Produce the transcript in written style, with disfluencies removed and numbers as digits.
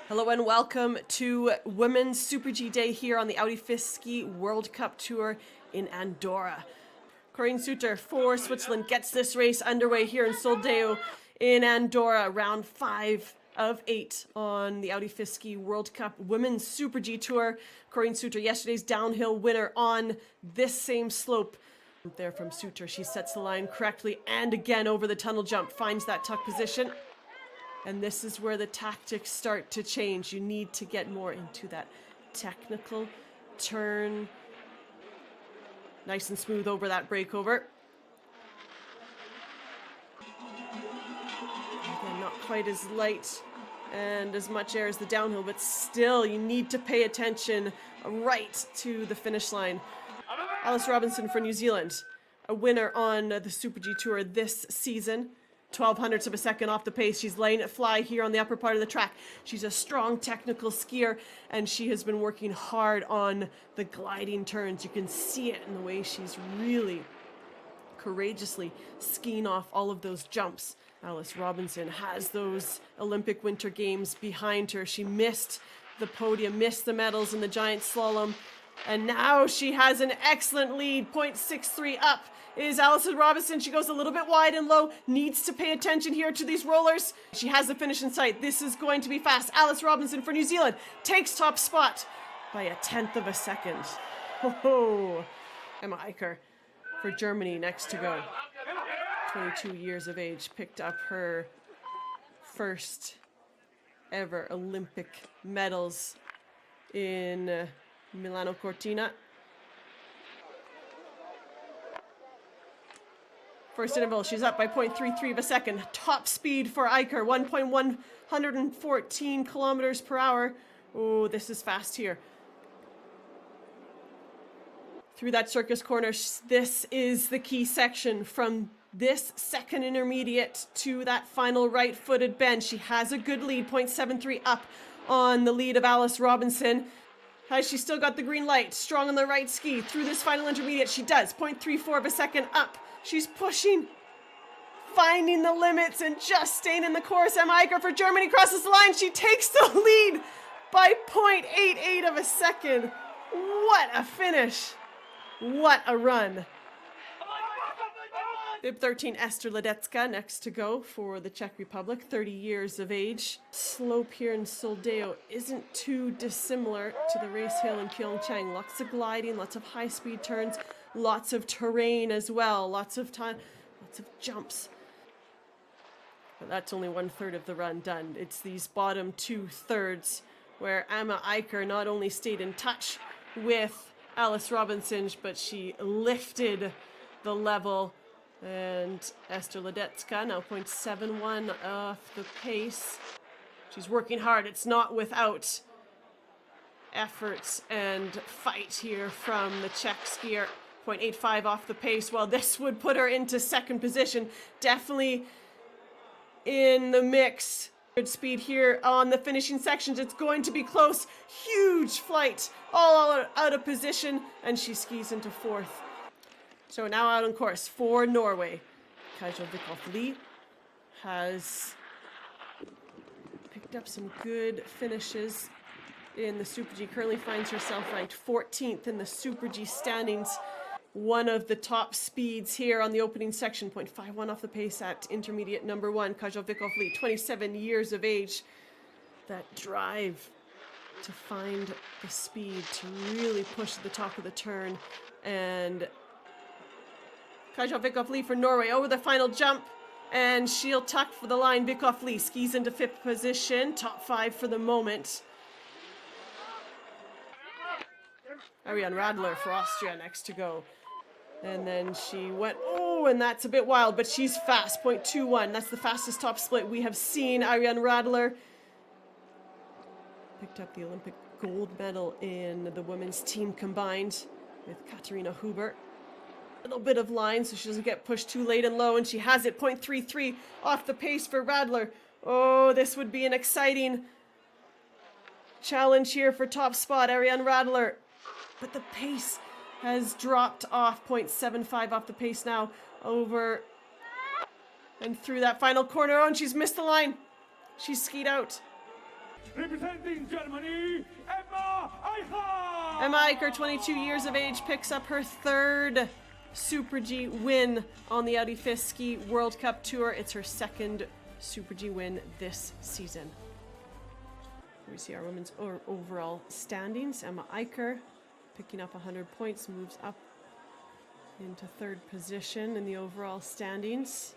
Hello and welcome to Women's Super G Day here on the FIS Ski World Cup Tour in Andorra. Corinne Suter for Switzerland gets this race underway here in Soldeu in Andorra, round 5 of 8 on the FIS Ski World Cup Women's Super G Tour. Corinne Suter, yesterday's downhill winner on this same slope. There from Suter, she sets the line correctly and again over the tunnel jump, finds that tuck position. And this is where the tactics start to change. You need to get more into that technical turn. Nice and smooth over that breakover. Again, not quite as light and as much air as the downhill, but still you need to pay attention right to the finish line. Alice Robinson for New Zealand, a winner on the Super G Tour this season. 0.12 of a second off the pace. She's laying it fly here on the upper part of the track. She's a strong technical skier, and she has been working hard on the gliding turns. You can see it in the way she's really courageously skiing off all of those jumps. Alice Robinson has those Olympic Winter Games behind her. She missed the podium, missed the medals in the giant slalom, and now she has an excellent lead. 0.63 up is Alison Robinson. She goes a little bit wide and low, needs to pay attention here to these rollers. She has the finish in sight. This is going to be fast. Alice Robinson for New Zealand takes top spot by 1/10 of a second. Oh, Emma Aicher for Germany next to go. 22 years of age, picked up her first ever Olympic medals in Milano Cortina. First interval, she's up by 0.33 of a second. Top speed for Aicher, 114 kilometers per hour. Oh, this is fast here. Through that circus corner, this is the key section from this second intermediate to that final right-footed bend. She has a good lead, 0.73 up on the lead of Alice Robinson. Has she still got the green light? Strong on the right ski. Through this final intermediate, she does. 0.34 of a second up. She's pushing, finding the limits, and just staying in the course. Emma Aicher for Germany crosses the line. She takes the lead by 0.88 of a second. What a finish. What a run. Bib 13, Esther Ledecka next to go for the Czech Republic, 30 years of age. Slope here in Soldeu isn't too dissimilar to the race hill in Pyeongchang. Lots of gliding, lots of high-speed turns, lots of terrain as well, lots of time, lots of jumps. But that's only 1/3 of the run done. It's these bottom 2/3 where Emma Aicher not only stayed in touch with Alice Robinson, but she lifted the level. And Esther Ledecka now 0.71 off the pace. She's working hard. It's not without efforts and fight here from the Czech skier. 0.85 off the pace. Well, this would put her into second position. Definitely in the mix. Good speed here on the finishing sections. It's going to be close. Huge flight. All out of position. And she skis into fourth. So now out on course for Norway. Vikhoff Lie has picked up some good finishes in the Super G. Currently finds herself ranked 14th in the Super G standings. One of the top speeds here on the opening section. 0.51 off the pace at intermediate number 1. Vikhoff Lie, 27 years of age. That drive to find the speed to really push at the top of the turn. And Vikhoff Lie for Norway over the final jump, and she'll tuck for the line. Vikhoff Lie skis into 5th position, top 5 for the moment. Ariane Radler for Austria next to go. And then she went, oh, and that's a bit wild, but she's fast, 0.21. That's the fastest top split we have seen. Ariane Radler picked up the Olympic gold medal in the women's team combined with Katarina Huber. Little bit of line so she doesn't get pushed too late and low, and she has it. 0.33 off the pace for Radler. Oh, this would be an exciting challenge here for top spot, Ariane Radler. But the pace has dropped off. 0.75 off the pace now over and through that final corner. Oh, and she's missed the line. She's skied out. representing Germany, Emma Aicher. Emma Aicher, 22 years of age, picks up her third Super G win on the Audi FIS Ski World Cup Tour. It's her second Super G win this season. We see our women's overall standings. Emma Aicher picking up 100 points, moves up into third position in the overall standings.